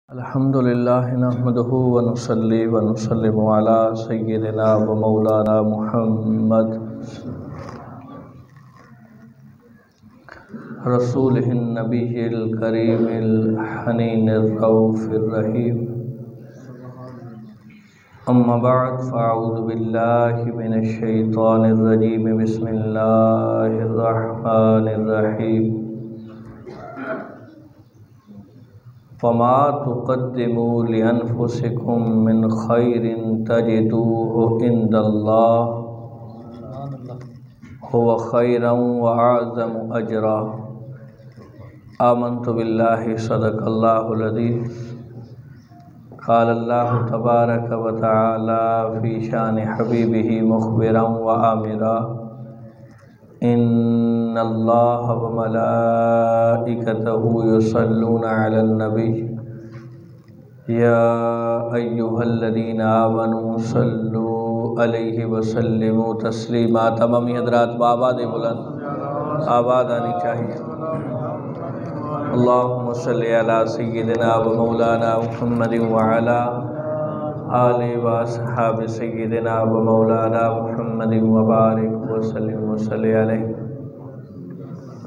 الحمدللہ نحمدہ ونصلی ونسلم علی سیدنا و مولانا محمد رسولہ النبی الکریم الحنین الرؤوف الرحیم اما بعد فاعوذ باللہ من الشیطان الرجیم بسم اللہ الرحمن الرحیم فما تقدموا لأنفسكم من خير تجدوه عند الله هو خيرا وأعظم أجرا آمنت بالله صدق الله العظيم قال الله تبارك وتعالى في شان حبيبه مخبرا وآمرا ان اللہ وملائکتہ یصلون علی النبی یا ایہا الذین آمنوا صلوا علیہ وسلموا تسلیما۔ تمامی حضرات بآباد بلند آباد آنی چاہیے۔ اللہم صلی علی سیدنا و مولانا محمد وعلی آل و اصحاب سیدنا و مولانا محمد وبارک وسلم وصلی علیہ۔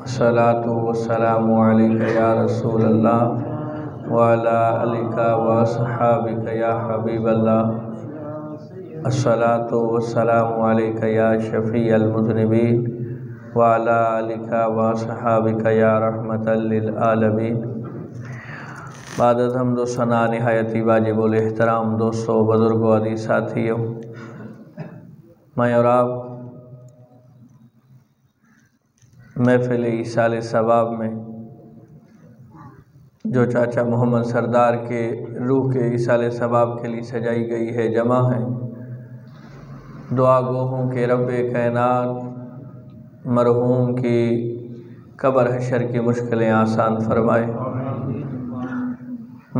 الصلاۃ والسلام علیک یا رسول اللہ وعلی آلک و اصحابک یا حبیب اللہ۔ الصلاۃ والسلام علیک یا شفیع المذنبین وعلی آلک و اصحابک یا رحمۃ للعالمین۔ بعد از حمد و ثنا نہایتی واجب الاحترام دوستو، بزرگوں، عزیز ساتھیوں، میں اور آپ محفل ایصال ثواب میں جو چاچا محمد سردار کے روح کے ایصال ثواب کے لیے سجائی گئی ہے جمع ہیں۔ دعا گو ہوں کہ رب کائنات مرحوم کی قبر حشر کی مشکلیں آسان فرمائے،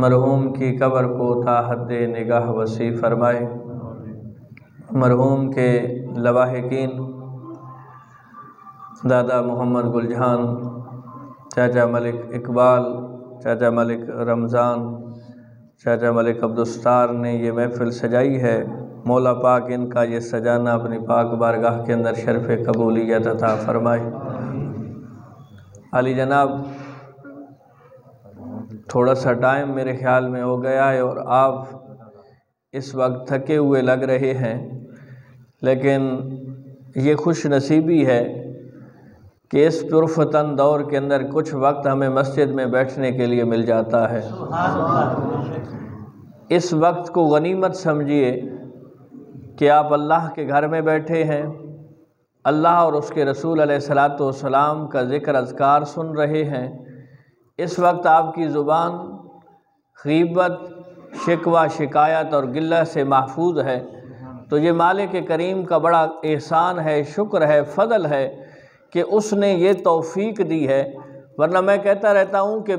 مرحوم کی قبر کو تا حد نگاہ وسیع فرمائے، مرحوم کے لواحقین دادا محمد گل جہان، چاچا ملک اقبال، چاچا ملک رمضان، چاچا ملک عبدالستار نے یہ محفل سجائی ہے، مولا پاک ان کا یہ سجانا اپنی پاک بارگاہ کے اندر شرف قبولیت عطا فرمائے۔ علی جناب، تھوڑا سا ٹائم میرے خیال میں ہو گیا ہے اور آپ اس وقت تھکے ہوئے لگ رہے ہیں، لیکن یہ خوش نصیبی ہے کہ اس پرفتن دور کے اندر کچھ وقت ہمیں مسجد میں بیٹھنے کے لیے مل جاتا ہے۔ اس وقت کو غنیمت سمجھیے کہ آپ اللہ کے گھر میں بیٹھے ہیں، اللہ اور اس کے رسول علیہ الصلاۃ والسلام کا ذکر اذکار سن رہے ہیں۔ اس وقت آپ کی زبان غیبت، شکوہ، شکایت اور گلہ سے محفوظ ہے، تو یہ مالک کریم کا بڑا احسان ہے، شکر ہے، فضل ہے کہ اس نے یہ توفیق دی ہے، ورنہ میں کہتا رہتا ہوں کہ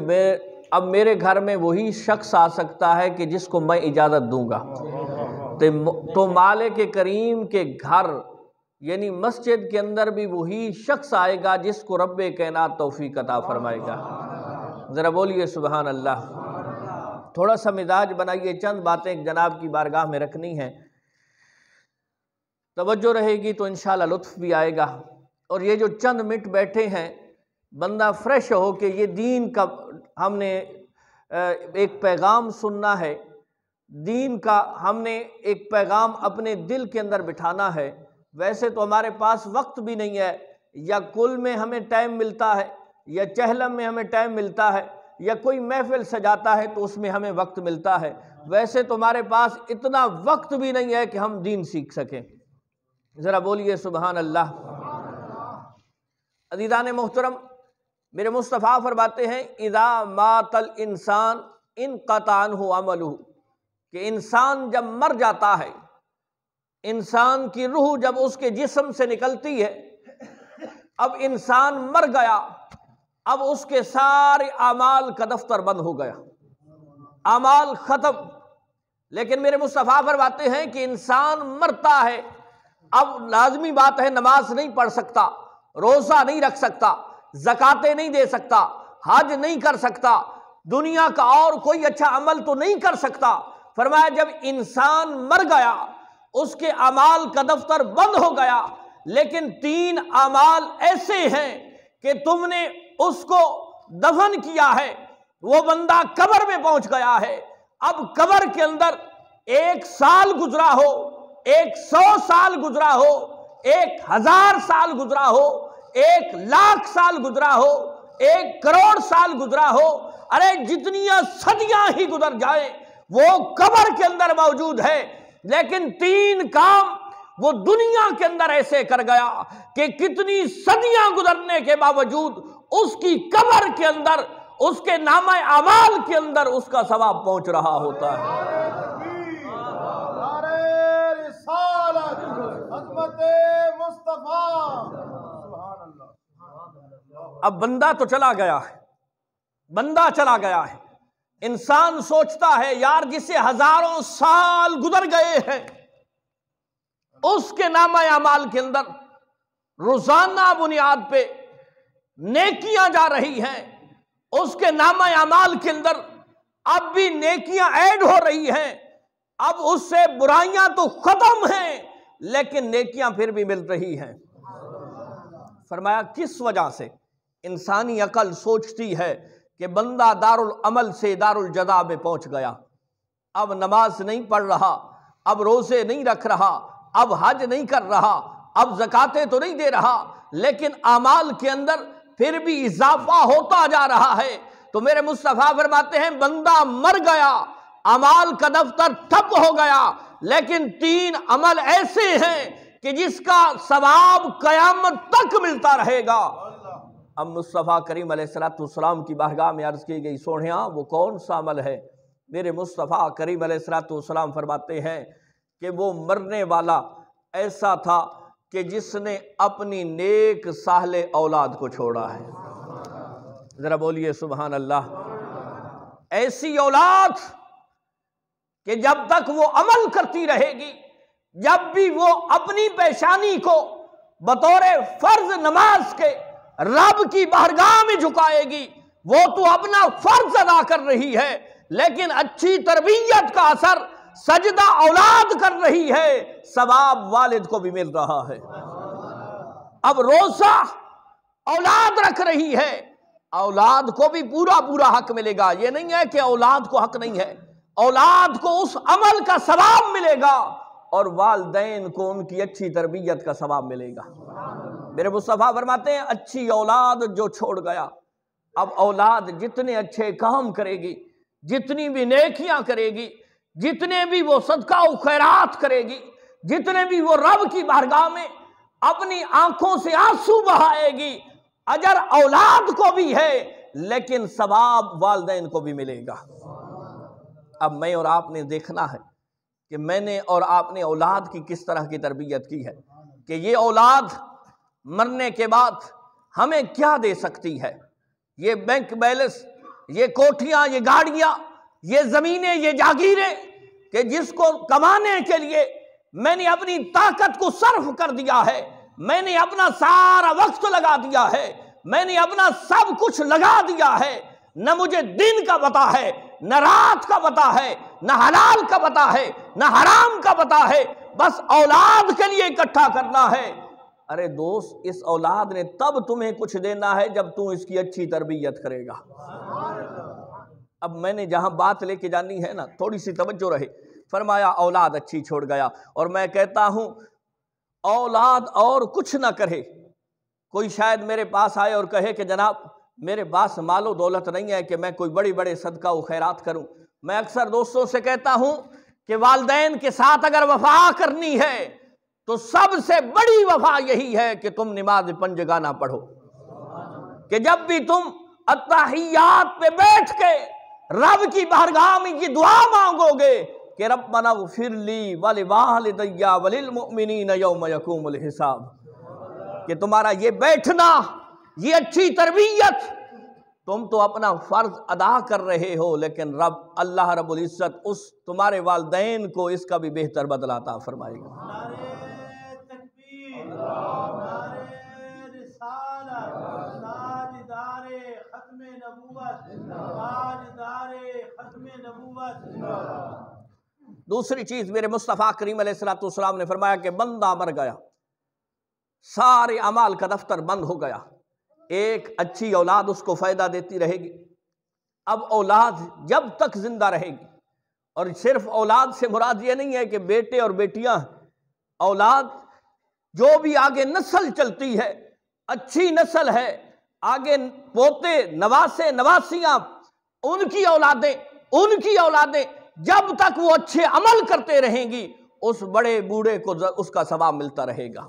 اب میرے گھر میں وہی شخص آ سکتا ہے کہ جس کو میں اجازت دوں گا، تو مالک کریم کے گھر یعنی مسجد کے اندر بھی وہی شخص آئے گا جس کو رب کائنات توفیق عطا فرمائے گا۔ ذرا بولیے سبحان اللہ۔ تھوڑا سا مزاج بنائیے، چند باتیں جناب کی بارگاہ میں رکھنی ہیں، توجہ رہے گی تو انشاءاللہ لطف بھی آئے گا، اور یہ جو چند منٹ بیٹھے ہیں بندہ فریش ہو کہ یہ دین کا ہم نے ایک پیغام سننا ہے، دین کا ہم نے ایک پیغام اپنے دل کے اندر بٹھانا ہے۔ ویسے تو ہمارے پاس وقت بھی نہیں ہے، یا کل میں ہمیں ٹائم ملتا ہے، یا چہلم میں ہمیں ٹائم ملتا ہے، یا کوئی محفل سجاتا ہے تو اس میں ہمیں وقت ملتا ہے۔ ویسے تو ہمارے پاس اتنا وقت بھی نہیں ہے کہ ہم دین سیکھ سکیں۔ ذرا بولیے سبحان اللہ۔ عزیزان محترم، میرے مصطفیٰ فرماتے ہیں اذا مات الانسان انقطع عنہ عملہ، کہ انسان جب مر جاتا ہے، انسان کی روح جب اس کے جسم سے نکلتی ہے، اب انسان مر گیا، اب اس کے سارے اعمال کا دفتر بند ہو گیا، اعمال ختم۔ لیکن میرے مصطفیٰ فرماتے ہیں کہ انسان مرتا ہے، اب لازمی بات ہے نماز نہیں پڑھ سکتا، روزہ نہیں رکھ سکتا، زکاتیں نہیں دے سکتا، حج نہیں کر سکتا، دنیا کا اور کوئی اچھا عمل تو نہیں کر سکتا۔ فرمایا جب انسان مر گیا اس کے اعمال کا دفتر بند ہو گیا، لیکن 3 اعمال ایسے ہیں کہ تم نے اس کو دفن کیا ہے، وہ بندہ قبر میں پہنچ گیا ہے، اب قبر کے اندر 1 سال گزرا ہو، 100 سال گزرا ہو، 1000 سال گزرا ہو، 1,00,000 سال گزرا ہو، 1 کروڑ سال گزرا ہو، ارے جتنی صدیاں ہی گزر جائیں وہ قبر کے اندر موجود ہے، لیکن 3 کام وہ دنیا کے اندر ایسے کر گیا کہ کتنی صدیاں گزرنے کے باوجود اس کی قبر کے اندر، اس کے نامہ اعمال کے اندر اس کا ثواب پہنچ رہا ہوتا ہے۔ اب بندہ تو چلا گیا ہے، بندہ چلا گیا ہے، انسان سوچتا ہے یار جسے ہزاروں سال گزر گئے ہیں اس کے نامہ اعمال کے اندر روزانہ بنیاد پہ نیکیاں جا رہی ہیں، اس کے نامہ اعمال کے اندر اب بھی نیکیاں ایڈ ہو رہی ہیں، اب اس سے برائیاں تو ختم ہیں لیکن نیکیاں پھر بھی مل رہی ہیں۔ فرمایا کس وجہ سے؟ انسانی عقل سوچتی ہے کہ بندہ دارالعمل سے دارالجزا میں پہنچ گیا، اب نماز نہیں پڑھ رہا، اب روزے نہیں رکھ رہا، اب حج نہیں کر رہا، اب زکاتیں تو نہیں دے رہا، لیکن اعمال کے اندر پھر بھی اضافہ ہوتا جا رہا ہے۔ تو میرے مصطفیٰ فرماتے ہیں بندہ مر گیا، اعمال کا دفتر ٹھپ ہو گیا، لیکن 3 عمل ایسے ہیں کہ جس کا ثواب قیامت تک ملتا رہے گا۔ اب مصطفیٰ کریم علیہ السلام کی بارگاہ میں عرض کی گئی سونیا وہ کون سا عمل ہے؟ میرے مصطفیٰ کریم علیہ السلام فرماتے ہیں کہ وہ مرنے والا ایسا تھا کہ جس نے اپنی نیک صالح اولاد کو چھوڑا ہے۔ ذرا بولیے سبحان اللہ۔ ایسی اولاد کہ جب تک وہ عمل کرتی رہے گی، جب بھی وہ اپنی پیشانی کو بطور فرض نماز کے رب کی بارگاہ میں جھکائے گی، وہ تو اپنا فرض ادا کر رہی ہے، لیکن اچھی تربیت کا اثر سجدہ اولاد کر رہی ہے، ثواب والد کو بھی مل رہا ہے۔ اب روزہ اولاد رکھ رہی ہے، اولاد کو بھی پورا حق ملے گا، یہ نہیں ہے کہ اولاد کو حق نہیں ہے، اولاد کو اس عمل کا ثواب ملے گا اور والدین کو ان کی اچھی تربیت کا ثواب ملے گا۔ میرے مصطفیٰ فرماتے ہیں اچھی اولاد جو چھوڑ گیا، اب اولاد جتنے اچھے کام کرے گی، جتنی بھی نیکیاں کرے گی، جتنے بھی وہ صدقہ و خیرات کرے گی، جتنے بھی وہ رب کی بارگاہ میں اپنی آنکھوں سے آنسو بہائے گی، اجر اولاد کو بھی ہے لیکن ثواب والدین کو بھی ملے گا۔ اب میں اور آپ نے دیکھنا ہے کہ میں نے اور آپ نے اولاد کی کس طرح کی تربیت کی ہے کہ یہ اولاد مرنے کے بعد ہمیں کیا دے سکتی ہے۔ یہ بینک بیلنس، یہ کوٹھیاں، یہ گاڑیاں، یہ زمینیں، یہ جاگیریں کہ جس کو کمانے کے لیے میں نے اپنی طاقت کو صرف کر دیا ہے، میں نے اپنا سارا وقت لگا دیا ہے، میں نے اپنا سب کچھ لگا دیا ہے، نہ مجھے دن کا پتہ ہے، نہ رات کا پتہ ہے، نہ حلال کا پتہ ہے، نہ حرام کا پتہ ہے، بس اولاد کے لیے اکٹھا کرنا ہے۔ ارے دوست، اس اولاد نے تب تمہیں کچھ دینا ہے جب تم اس کی اچھی تربیت کرے گا۔ اب میں نے جہاں بات لے کے جانی ہے نا، تھوڑی سی توجہ رہے۔ فرمایا اولاد اچھی چھوڑ گیا، اور میں کہتا ہوں اولاد اور کچھ نہ کرے، کوئی شاید میرے پاس آئے اور کہے کہ جناب میرے پاس مال و دولت نہیں ہے کہ میں کوئی بڑے صدقہ و خیرات کروں۔ میں اکثر دوستوں سے کہتا ہوں کہ والدین کے ساتھ اگر وفا کرنی ہے تو سب سے بڑی وفا یہی ہے کہ تم نماز 5 جگانہ پڑھو، کہ جب بھی تم التحیات پہ بیٹھ کے رب کی بارگاہ میں یہ دعا مانگو گے کہ ربنا اغفر لی ولوالدی وللمؤمنین یوم یقوم الحساب، کہ تمہارا یہ بیٹھنا، یہ اچھی تربیت، تم تو اپنا فرض ادا کر رہے ہو لیکن رب اللہ رب العزت اس تمہارے والدین کو اس کا بھی بہتر بدلہ عطا فرمائے گا۔ دوسری چیز میرے مصطفیٰ کریم علیہ الصلوۃ والسلام نے فرمایا کہ بندہ مر گیا، سارے اعمال کا دفتر بند ہو گیا، ایک اچھی اولاد اس کو فائدہ دیتی رہے گی۔ اب اولاد جب تک زندہ رہے گی، اور صرف اولاد سے مراد یہ نہیں ہے کہ بیٹے اور بیٹیاں، اولاد جو بھی آگے نسل چلتی ہے، اچھی نسل ہے، آگے پوتے نواسے نواسیاں، ان کی اولادیں جب تک وہ اچھے عمل کرتے رہیں گی، اس بڑے بوڑھے کو اس کا ثواب ملتا رہے گا۔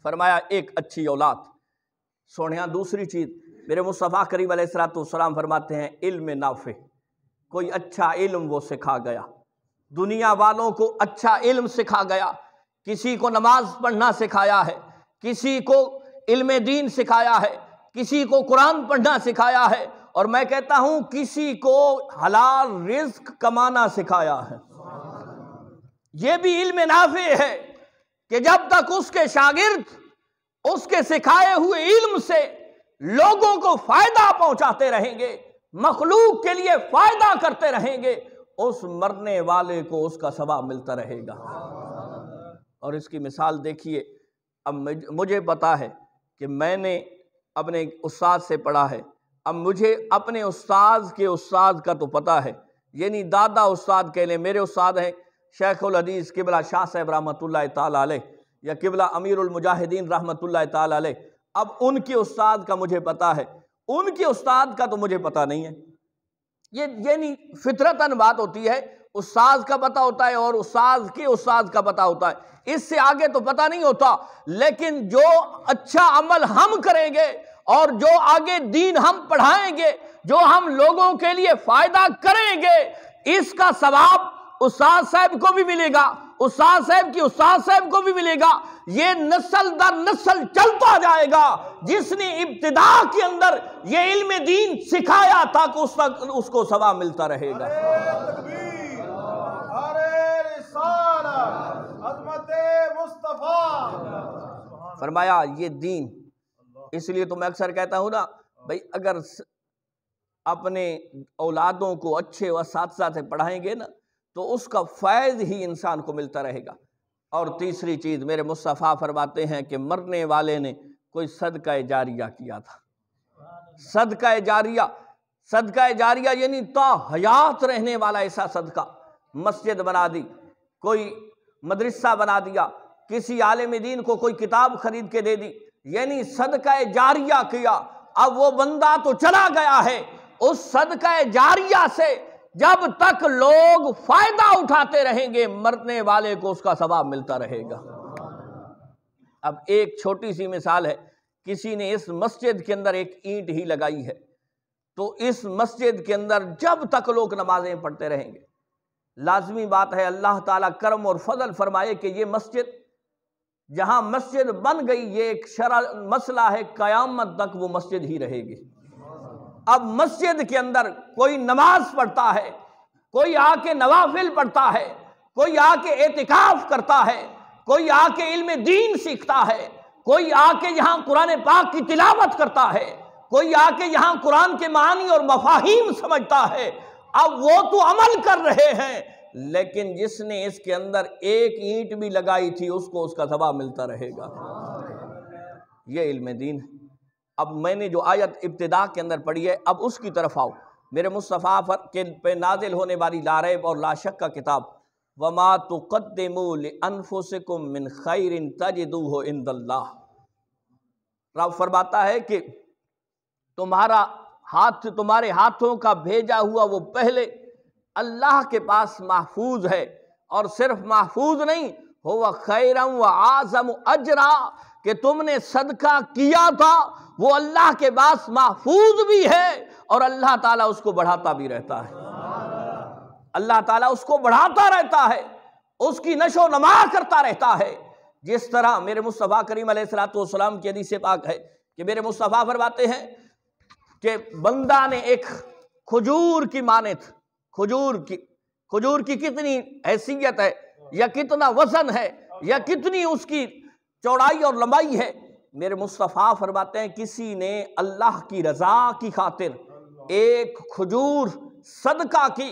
فرمایا ایک اچھی اولاد۔ سونیا دوسری چیز میرے مصطفیٰ کریم علیہ الصلوۃ والسلام فرماتے ہیں علم نافع، کوئی اچھا علم وہ سکھا گیا، دنیا والوں کو اچھا علم سکھا گیا، کسی کو نماز پڑھنا سکھایا ہے، کسی کو علم دین سکھایا ہے، کسی کو قرآن پڑھنا سکھایا ہے، اور میں کہتا ہوں کسی کو حلال رزق کمانا سکھایا ہے۔ یہ بھی علم نافع ہے کہ جب تک اس کے شاگرد اس کے سکھائے ہوئے علم سے لوگوں کو فائدہ پہنچاتے رہیں گے، مخلوق کے لیے فائدہ کرتے رہیں گے، اس مرنے والے کو اس کا ثواب ملتا رہے گا۔ اور اس کی مثال دیکھیے، اب مجھے پتا ہے کہ میں نے اپنے استاد سے پڑھا ہے، اب مجھے اپنے استاد کے استاد کا تو پتا ہے، یعنی دادا استاد کہہ لیں، میرے استاد ہیں شیخ الحدیث قبلہ شاہ صاحب رحمۃ اللہ تعالیٰ علیہ، یا قبلہ امیر المجاہدین رحمۃ اللہ تعالیٰ علیہ، اب ان کے استاد کا مجھے پتا ہے، ان کے استاد کا تو مجھے پتا نہیں ہے۔ یہ یعنی فطرتاً بات ہوتی ہے، استاد کا پتا ہوتا ہے اور استاد کے استاد کا پتا ہوتا ہے، اس سے آگے تو پتا نہیں ہوتا۔ لیکن جو اچھا عمل ہم کریں گے اور جو آگے دین ہم پڑھائیں گے، جو ہم لوگوں کے لیے فائدہ کریں گے، اس کا ثواب استاد صاحب کو بھی ملے گا، استاد صاحب کی استاد صاحب کو بھی ملے گا، یہ نسل در نسل چلتا جائے گا۔ جس نے ابتدا کے اندر یہ علم دین سکھایا تھا کہ اس کو ثواب ملتا رہے گا۔ فرمایا یہ دین، اس لیے تو میں اکثر کہتا ہوں نا بھائی، اگر اپنے اولادوں کو اچھے اساتذہ سے پڑھائیں گے نا تو اس کا فیض ہی انسان کو ملتا رہے گا۔ اور تیسری چیز میرے مصطفیٰ فرماتے ہیں کہ مرنے والے نے کوئی صدقہ جاریہ کیا تھا۔ صدقہ جاریہ یعنی تا حیات رہنے والا ایسا صدقہ، مسجد بنا دی، کوئی مدرسہ بنا دیا، کسی عالم دین کو کوئی کتاب خرید کے دے دی، یعنی صدقہ جاریہ کیا۔ اب وہ بندہ تو چلا گیا ہے، اس صدقہ جاریہ سے جب تک لوگ فائدہ اٹھاتے رہیں گے، مرنے والے کو اس کا ثواب ملتا رہے گا۔ اب ایک چھوٹی سی مثال ہے، کسی نے اس مسجد کے اندر ایک اینٹ ہی لگائی ہے، تو اس مسجد کے اندر جب تک لوگ نمازیں پڑھتے رہیں گے، لازمی بات ہے اللہ تعالیٰ کرم اور فضل فرمائے کہ یہ مسجد جہاں مسجد بن گئی، یہ ایک شرع مسئلہ ہے، قیامت تک وہ مسجد ہی رہے گی۔ اب مسجد کے اندر کوئی نماز پڑھتا ہے، کوئی آ کے نوافل پڑھتا ہے، کوئی آ کے اعتکاف کرتا ہے، کوئی آ کے علم دین سیکھتا ہے، کوئی آ کے یہاں قرآن پاک کی تلاوت کرتا ہے، کوئی آ کے یہاں قرآن کے معانی اور مفاہیم سمجھتا ہے۔ اب وہ تو عمل کر رہے ہیں، لیکن جس نے اس کے اندر ایک اینٹ بھی لگائی تھی اس کو اس کا ثواب ملتا رہے گا۔ یہ علم دین ہے۔ اب میں نے جو آیت ابتدا کے اندر پڑھی ہے، اب اس کی طرف آؤ۔ میرے مصطفیٰ کے پہ نازل ہونے والی لا ریب اور لا شک کا کتاب، وَمَا تُقَدِّمُوا لِأَنفُسِكُم مِّن خَيْرٍ تَجِدُوهُ عِندَ اللَّهِ۔ رب فرماتا ہے کہ تمہارے ہاتھوں کا بھیجا ہوا وہ پہلے اللہ کے پاس محفوظ ہے، اور صرف محفوظ نہیں، هُوَ خَيْرًا وَأَعْظَمُ أَجْرًا، کہ تم نے صدقہ کیا تھا وہ اللہ کے پاس محفوظ بھی ہے، اور اللہ تعالیٰ اس کو بڑھاتا بھی رہتا ہے۔ اللہ تعالیٰ اس کو بڑھاتا رہتا ہے، اس کی نشو و نما کرتا رہتا ہے۔ جس طرح میرے مصطفیٰ کریم علیہ الصلوۃ والسلام کی حدیث پاک ہے کہ میرے مصطفیٰ فرماتے ہیں کہ بندہ نے ایک کھجور کی مانند، کھجور کی کتنی حیثیت ہے، یا کتنا وزن ہے، یا کتنی اس کی چوڑائی اور لمبائی ہے، میرے مصطفیٰ فرماتے ہیں کسی نے اللہ کی رضا کی خاطر ایک کھجور صدقہ کی،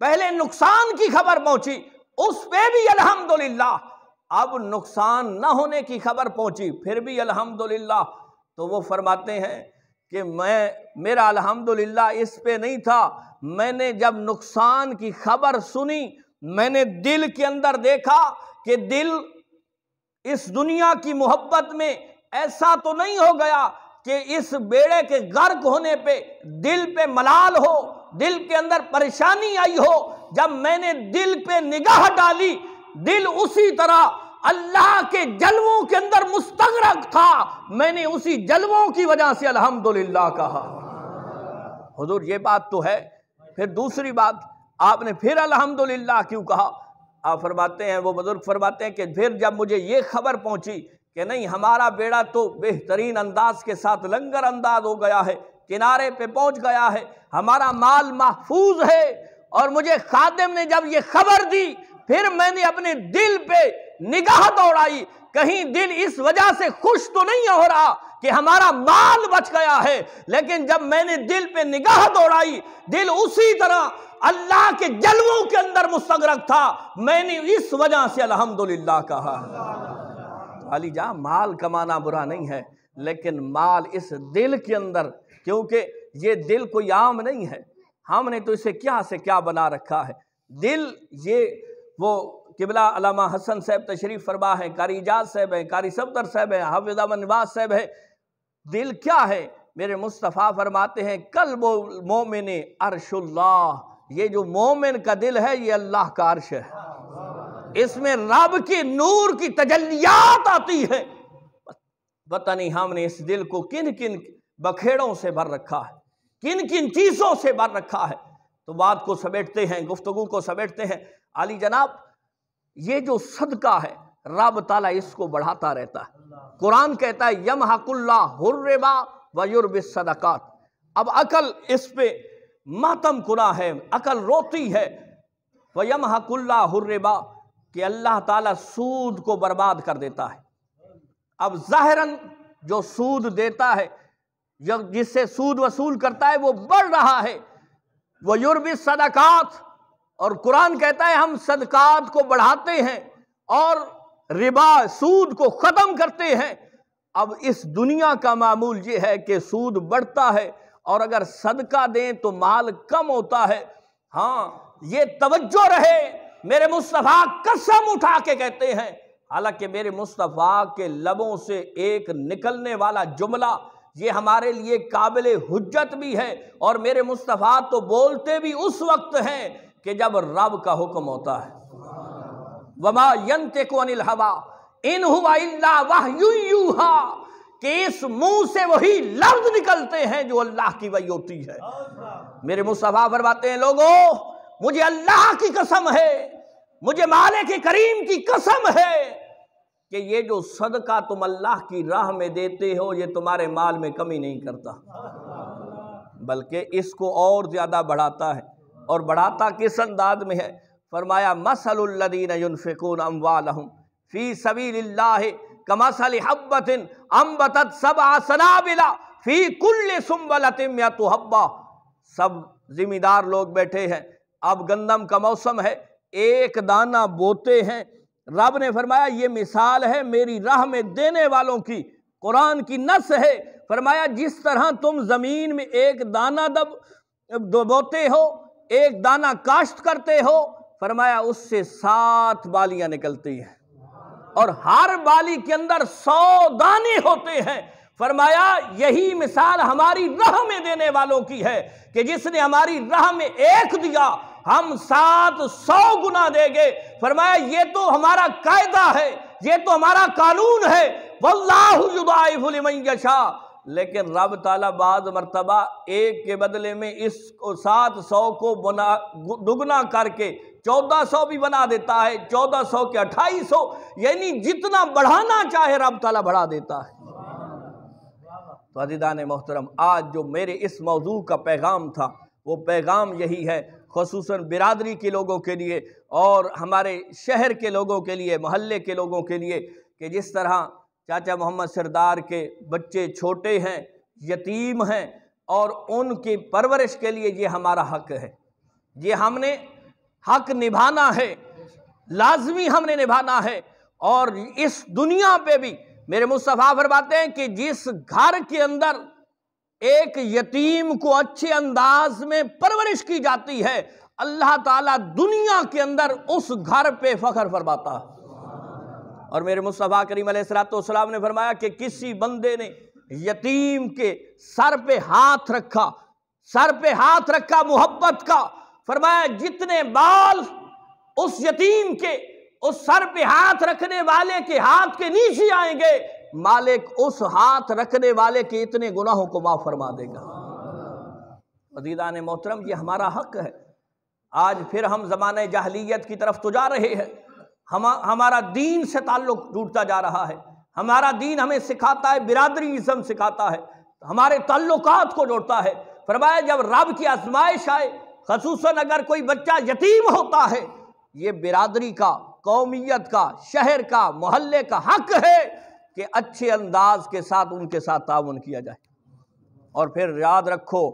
پہلے نقصان کی خبر پہنچی، اس پہ بھی الحمدللہ، اب نقصان نہ ہونے کی خبر پہنچی، پھر بھی الحمدللہ۔ تو وہ فرماتے ہیں کہ میرا الحمدللہ اس پہ نہیں تھا، میں نے جب نقصان کی خبر سنی، میں نے دل کے اندر دیکھا کہ دل اس دنیا کی محبت میں ایسا تو نہیں ہو گیا کہ اس بیڑے کے غرق ہونے پہ دل پہ ملال ہو، دل کے اندر پریشانی آئی ہو۔ جب میں نے دل پہ نگاہ ڈالی، دل اسی طرح اللہ کے جلووں کے اندر مستغرق تھا، میں نے اسی جلووں کی وجہ سے الحمدللہ کہا۔ حضور یہ بات تو ہے۔ پھر دوسری بات، آپ نے پھر الحمدللہ کیوں کہا؟ آپ فرماتے ہیں، وہ بزرگ فرماتے ہیں کہ پھر جب مجھے یہ خبر پہنچی کہ نہیں، ہمارا بیڑا تو بہترین انداز کے ساتھ لنگر انداز ہو گیا ہے، کنارے پہ پہنچ گیا ہے، ہمارا مال محفوظ ہے، اور مجھے خادم نے جب یہ خبر دی، پھر میں نے اپنے دل پہ نگاہ دوڑائی، کہیں دل اس وجہ سے خوش تو نہیں ہو رہا کہ ہمارا مال بچ گیا ہے، لیکن جب میں نے دل پہ نگاہ دوڑائی، دل اسی طرح اللہ کے جلووں کے اندر مستغرق تھا، میں نے اس وجہ سے الحمدللہ کہا۔ علی جان، مال کمانا برا نہیں ہے، لیکن مال اس دل کے اندر، کیونکہ یہ دل کوئی عام نہیں ہے، ہم نے تو اسے کیا سے کیا بنا رکھا ہے۔ دل، یہ وہ قبلہ علامہ حسن صاحب تشریف فرما ہے، قاری اجاز صاحب ہیں، قاری صفدر صاحب ہیں، حافظ احمد نواز صاحب ہیں۔ دل کیا ہے؟ میرے مصطفیٰ فرماتے ہیں قلب المومن عرش اللہ، یہ جو مومن کا دل ہے یہ اللہ کا عرش ہے، اس میں رب کی نور کی تجلیات آتی ہے۔ پتہ نہیں ہم نے اس دل کو کن کن بکھیڑوں سے بھر رکھا ہے، کن کن چیزوں سے بھر رکھا ہے۔ تو بات کو سمیٹتے ہیں، گفتگو کو سمیٹتے ہیں۔ علی جناب، یہ جو صدقہ ہے، رب تعالیٰ اس کو بڑھاتا رہتا ہے۔ قرآن کہتا ہے یمحق اللہ الربا ویربی الصدقات۔ اب عقل اس پہ ماتم کنا ہے، عقل روتی ہے۔ ویمحق اللہ الربا، کہ اللہ تعالیٰ سود کو برباد کر دیتا ہے۔ اب ظاہراً جو سود دیتا ہے، جس سے سود وصول کرتا ہے، وہ بڑھ رہا ہے۔ ویربی الصدقات، اور قرآن کہتا ہے ہم صدقات کو بڑھاتے ہیں اور ربا، سود کو ختم کرتے ہیں۔ اب اس دنیا کا معمول یہ ہے کہ سود بڑھتا ہے، اور اگر صدقہ دیں تو مال کم ہوتا ہے۔ ہاں، یہ توجہ رہے، میرے مصطفیٰ قسم اٹھا کے کہتے ہیں، حالانکہ میرے مصطفیٰ کے لبوں سے ایک نکلنے والا جملہ یہ ہمارے لیے قابل حجت بھی ہے، اور میرے مصطفیٰ تو بولتے بھی اس وقت ہیں کہ جب رب کا حکم ہوتا ہے۔ وما ينطق عن الهوى ان هو الا وحی یوحی، کہ اس منہ سے وہی لفظ نکلتے ہیں جو اللہ کی وحی ہوتی ہے۔ میرے مصطفیٰ فرماتے ہیں لوگوں، مجھے اللہ کی قسم ہے، مجھے مالک کریم کی قسم ہے کہ یہ جو صدقہ تم اللہ کی راہ میں دیتے ہو یہ تمہارے مال میں کمی نہیں کرتا، بلکہ اس کو اور زیادہ بڑھاتا ہے۔ اور بڑھاتا کس انداز میں ہے؟ فرمایا مثل الذین ينفقون اموالهم فی سبیل اللہ کمثل حبۃ انبتت سبع سنابل فی کل سنبلۃ مئۃ حبۃ۔ سب ذمہ دار لوگ بیٹھے ہیں، اب گندم کا موسم ہے، ایک دانہ بوتے ہیں۔ رب نے فرمایا یہ مثال ہے میری راہ میں دینے والوں کی، قرآن کی نص ہے۔ فرمایا جس طرح تم زمین میں ایک دانہ بوتے ہو، ایک دانہ کاشت کرتے ہو، فرمایا اس سے 7 بالیاں نکلتی ہیں، اور ہر بالی کے اندر 100 دانے ہوتے ہیں۔ فرمایا یہی مثال ہماری راہ میں دینے والوں کی ہے کہ جس نے ہماری راہ میں ایک دیا ہم 700 گنا دیں گے۔ فرمایا یہ تو ہمارا قاعدہ ہے، یہ تو ہمارا قانون ہے، واللہ یضاعف لمن یشاء۔ لیکن رب تعالیٰ بعض مرتبہ ایک کے بدلے میں اس کو 700 کو دگنا کر کے 1400 بھی بنا دیتا ہے، 1400 کے 2800، یعنی جتنا بڑھانا چاہے رب تعالیٰ بڑھا دیتا ہے۔ تو عزیزان محترم، آج جو میرے اس موضوع کا پیغام تھا وہ پیغام یہی ہے، خصوصاً برادری کے لوگوں کے لیے اور ہمارے شہر کے لوگوں کے لیے، محلے کے لوگوں کے لیے، کہ جس طرح چاچا محمد سردار کے بچے چھوٹے ہیں، یتیم ہیں، اور ان کی پرورش کے لیے یہ ہمارا حق ہے۔ یہ ہم نے حق نبھانا ہے، لازمی ہم نے نبھانا ہے۔ اور اس دنیا پہ بھی میرے مصطفیٰ فرماتے ہیں کہ جس گھر کے اندر ایک یتیم کو اچھے انداز میں پرورش کی جاتی ہے، اللہ تعالیٰ دنیا کے اندر اس گھر پہ فخر فرماتا ہے۔ اور میرے مصطفیٰ کریم علیہ السلام نے فرمایا کہ کسی بندے نے یتیم کے سر پہ ہاتھ رکھا محبت کا، فرمایا جتنے بال اس یتیم کے اس سر پہ ہاتھ رکھنے والے کے ہاتھ کے نیچے آئیں گے، مالک اس ہاتھ رکھنے والے کے اتنے گناہوں کو معاف فرما دے گا۔ عزیزان محترم، یہ ہمارا حق ہے۔ آج پھر ہم زمانہ جاہلیت کی طرف تو جا رہے ہیں، ہمارا دین سے تعلق ٹوٹتا جا رہا ہے۔ ہمارا دین ہمیں سکھاتا ہے، برادری ازم سکھاتا ہے، ہمارے تعلقات کو جوڑتا ہے۔ فرمایا جب رب کی آزمائش آئے، خصوصاً اگر کوئی بچہ یتیم ہوتا ہے، یہ برادری کا، قومیت کا، شہر کا، محلے کا حق ہے کہ اچھے انداز کے ساتھ ان کے ساتھ تعاون کیا جائے۔ اور پھر یاد رکھو،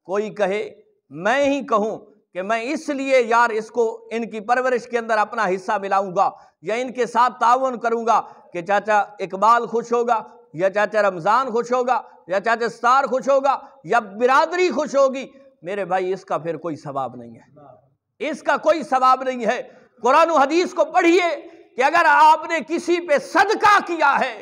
کوئی کہے، میں ہی کہوں کہ میں اس لیے یار اس کو ان کی پرورش کے اندر اپنا حصہ ملاؤں گا یا ان کے ساتھ تعاون کروں گا کہ چاچا اقبال خوش ہوگا یا چاچا رمضان خوش ہوگا یا چاچا ستار خوش ہوگا یا برادری خوش ہوگی، میرے بھائی اس کا پھر کوئی ثواب نہیں ہے، اس کا کوئی ثواب نہیں ہے۔ قرآن و حدیث کو پڑھیے کہ اگر آپ نے کسی پہ صدقہ کیا ہے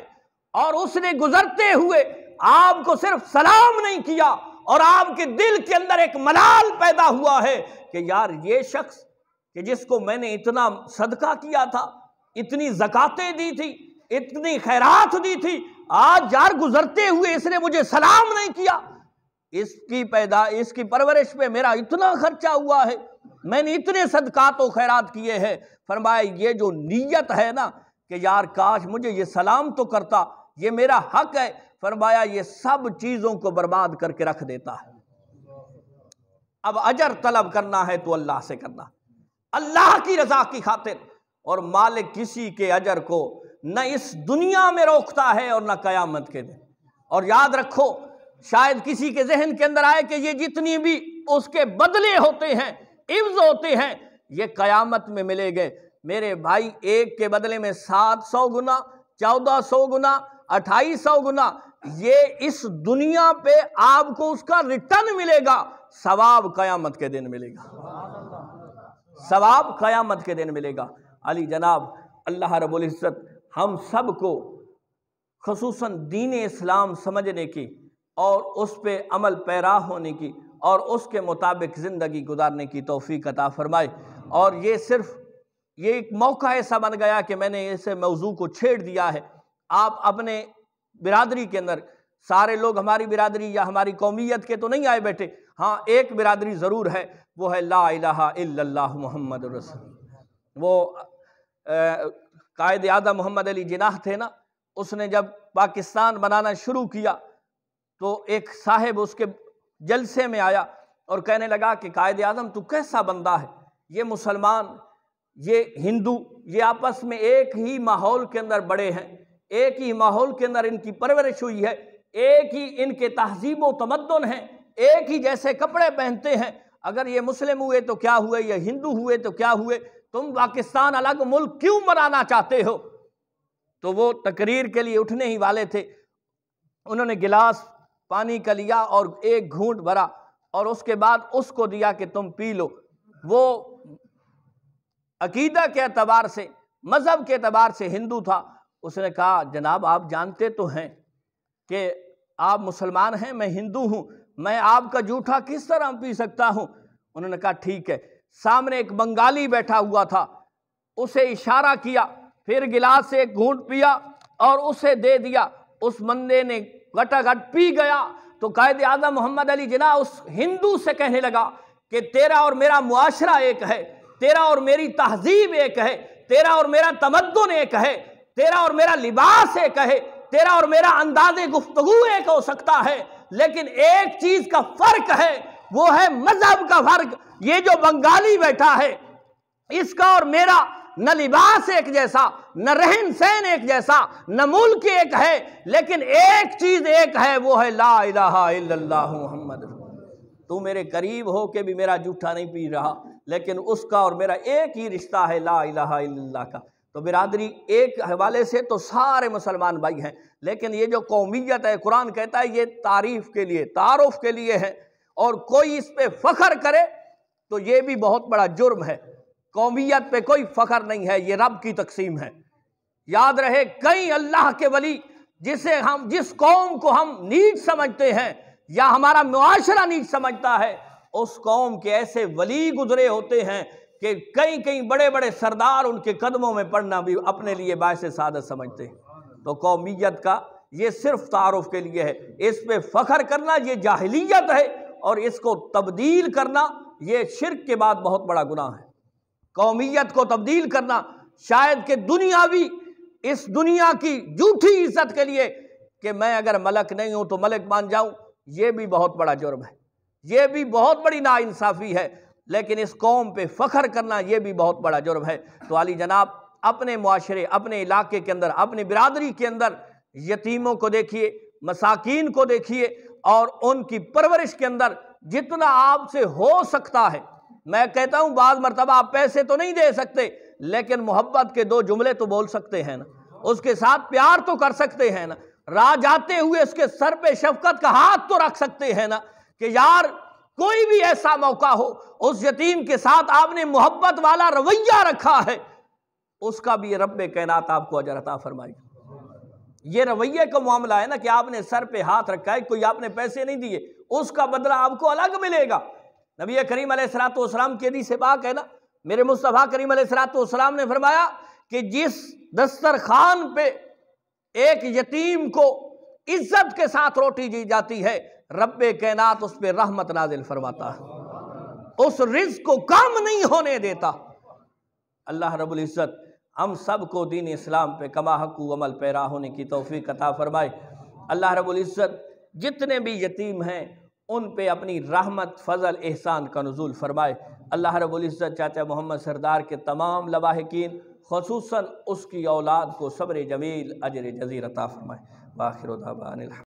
اور اس نے گزرتے ہوئے آپ کو صرف سلام نہیں کیا اور آپ کے دل کے اندر ایک ملال پیدا ہوا ہے کہ یار یہ شخص کہ جس کو میں نے اتنا صدقہ کیا تھا، اتنی زکاتیں دی تھی، اتنی خیرات دی تھی، آج یار گزرتے ہوئے اس نے مجھے سلام نہیں کیا، اس کی پرورش پہ میرا اتنا خرچہ ہوا ہے، میں نے اتنے صدقات و خیرات کیے ہیں۔ فرمایا یہ جو نیت ہے نا کہ یار کاش مجھے یہ سلام تو کرتا، یہ میرا حق ہے، فرمایا یہ سب چیزوں کو برباد کر کے رکھ دیتا ہے۔ اب اجر طلب کرنا ہے تو اللہ سے کرنا، اللہ کی رضا کی خاطر، اور مالک کسی کے اجر کو نہ اس دنیا میں روکتا ہے اور نہ قیامت کے دن۔ اور یاد رکھو، شاید کسی کے ذہن کے اندر آئے کہ یہ جتنی بھی اس کے بدلے ہوتے ہیں، عوض ہوتے ہیں، یہ قیامت میں ملے گے۔ میرے بھائی، ایک کے بدلے میں 700 گنا، 1400 گنا، 2800 گنا، یہ اس دنیا پہ آپ کو اس کا ریٹرن ملے گا، ثواب قیامت کے دن ملے گا، ثواب قیامت کے دن ملے گا۔ علی جناب اللہ رب العزت ہم سب کو خصوصاً دین اسلام سمجھنے کی اور اس پہ عمل پیرا ہونے کی اور اس کے مطابق زندگی گزارنے کی توفیق عطا فرمائے۔ اور یہ ایک موقع ایسا بن گیا کہ میں نے اسے موضوع کو چھیڑ دیا ہے۔ آپ اپنے برادری کے اندر، سارے لوگ ہماری برادری یا ہماری قومیت کے تو نہیں آئے بیٹھے، ہاں ایک برادری ضرور ہے، وہ ہے لا الہ الا اللہ محمد رسول اللہ۔ وہ قائد اعظم محمد علی جناح تھے نا، اس نے جب پاکستان بنانا شروع کیا تو ایک صاحب اس کے جلسے میں آیا اور کہنے لگا کہ قائد اعظم تو کیسا بندہ ہے، یہ مسلمان، یہ ہندو، یہ آپس میں ایک ہی ماحول کے اندر بڑے ہیں، ایک ہی ماحول کے اندر ان کی پرورش ہوئی ہے، ایک ہی ان کے تہذیب و تمدن ہیں، ایک ہی جیسے کپڑے پہنتے ہیں، اگر یہ مسلم ہوئے تو کیا ہوئے، یہ ہندو ہوئے تو کیا ہوئے، تم پاکستان الگ ملک کیوں بنانا چاہتے ہو؟ تو وہ تقریر کے لیے اٹھنے ہی والے تھے، انہوں نے گلاس پانی کا لیا اور ایک گھونٹ بھرا اور اس کے بعد اس کو دیا کہ تم پی لو۔ وہ عقیدہ کے اعتبار سے، مذہب کے اعتبار سے ہندو تھا، اس نے کہا جناب آپ جانتے تو ہیں کہ آپ مسلمان ہیں، میں ہندو ہوں، میں آپ کا جھوٹا کس طرح پی سکتا ہوں؟ انہوں نے کہا ٹھیک ہے۔ سامنے ایک بنگالی بیٹھا ہوا تھا، اسے اشارہ کیا، پھر گلاس سے ایک گھونٹ پیا اور اسے دے دیا، اس بندے نے گٹا گٹ پی گیا۔ تو قائد اعظم محمد علی جناح اس ہندو سے کہنے لگا کہ تیرا اور میرا معاشرہ ایک ہے، تیرا اور میری تہذیب ایک ہے، تیرا اور میرا تمدن ایک ہے، تیرا اور میرا لباس ایک ہے، تیرا اور میرا انداز گفتگو ایک ہو سکتا ہے، لیکن ایک چیز کا فرق ہے، وہ ہے مذہب کا فرق۔ یہ جو بنگالی بیٹھا ہے، اس کا اور میرا نہ لباس ایک جیسا، نہ رہن سہن ایک جیسا، نہ ملک ایک ہے، لیکن ایک چیز ایک ہے، وہ ہے لا الہ الا اللہ محمد۔ تو میرے قریب ہو کے بھی میرا جھوٹا نہیں پی رہا، لیکن اس کا اور میرا ایک ہی رشتہ ہے لا الہ الا اللہ کا۔ تو برادری ایک حوالے سے تو سارے مسلمان بھائی ہیں، لیکن یہ جو قومیت ہے قرآن کہتا ہے یہ تعریف کے لیے، تعارف کے لیے ہے، اور کوئی اس پہ فخر کرے تو یہ بھی بہت بڑا جرم ہے۔ قومیت پہ کوئی فخر نہیں ہے، یہ رب کی تقسیم ہے۔ یاد رہے کئی اللہ کے ولی جس قوم کو ہم نیچ سمجھتے ہیں یا ہمارا معاشرہ نیچ سمجھتا ہے، اس قوم کے ایسے ولی گزرے ہوتے ہیں کہ کئی بڑے بڑے سردار ان کے قدموں میں پڑنا بھی اپنے لیے باعث سعادت سمجھتے ہیں۔ تو قومیت کا یہ صرف تعارف کے لیے ہے، اس پہ فخر کرنا یہ جاہلیت ہے، اور اس کو تبدیل کرنا یہ شرک کے بعد بہت بڑا گناہ ہے۔ قومیت کو تبدیل کرنا شاید کہ دنیاوی، اس دنیا کی جھوٹی عزت کے لیے کہ میں اگر ملک نہیں ہوں تو ملک مان جاؤں، یہ بھی بہت بڑا جرم ہے، یہ بھی بہت بڑی ناانصافی ہے۔ لیکن اس قوم پہ فخر کرنا یہ بھی بہت بڑا جرم ہے۔ تو علی جناب اپنے معاشرے، اپنے علاقے کے اندر، اپنی برادری کے اندر یتیموں کو دیکھیے، مساکین کو دیکھیے، اور ان کی پرورش کے اندر جتنا آپ سے ہو سکتا ہے۔ میں کہتا ہوں بعض مرتبہ آپ پیسے تو نہیں دے سکتے، لیکن محبت کے 2 جملے تو بول سکتے ہیں نا، اس کے ساتھ پیار تو کر سکتے ہیں نا، راہ جاتے ہوئے اس کے سر پہ شفقت کا ہاتھ تو رکھ سکتے ہیں نا، کہ یار کوئی بھی ایسا موقع ہو اس یتیم کے ساتھ آپ نے محبت والا رویہ رکھا ہے، اس کا بھی رب کائنات آپ کو اجر عطا فرمائے گا۔ یہ رویے کا معاملہ ہے نا کہ آپ نے سر پہ ہاتھ رکھا ہے، کوئی آپ نے پیسے نہیں دیے، اس کا بدلہ آپ کو الگ ملے گا۔ نبی کریم علیہ الصلوۃ والسلام کی حدیث پاک ہے نا، میرے مصطفیٰ کریم علیہ الصلوۃ والسلام نے فرمایا کہ جس دسترخوان پہ ایک یتیم کو عزت کے ساتھ روٹی دی جاتی ہے، رب کائنات اس پہ رحمت نازل فرماتا ہے، اس رزق کو کم نہیں ہونے دیتا۔ اللہ رب العزت ہم سب کو دین اسلام پہ کما حق عمل پیرا ہونے کی توفیق عطا فرمائے۔ اللہ رب العزت جتنے بھی یتیم ہیں ان پہ اپنی رحمت، فضل، احسان کا نزول فرمائے۔ اللہ رب العزت چاچا محمد سردار کے تمام لواحقین، خصوصاً اس کی اولاد کو صبر جمیل، اجر جزیل عطا فرمائے۔ وآخر دعوانا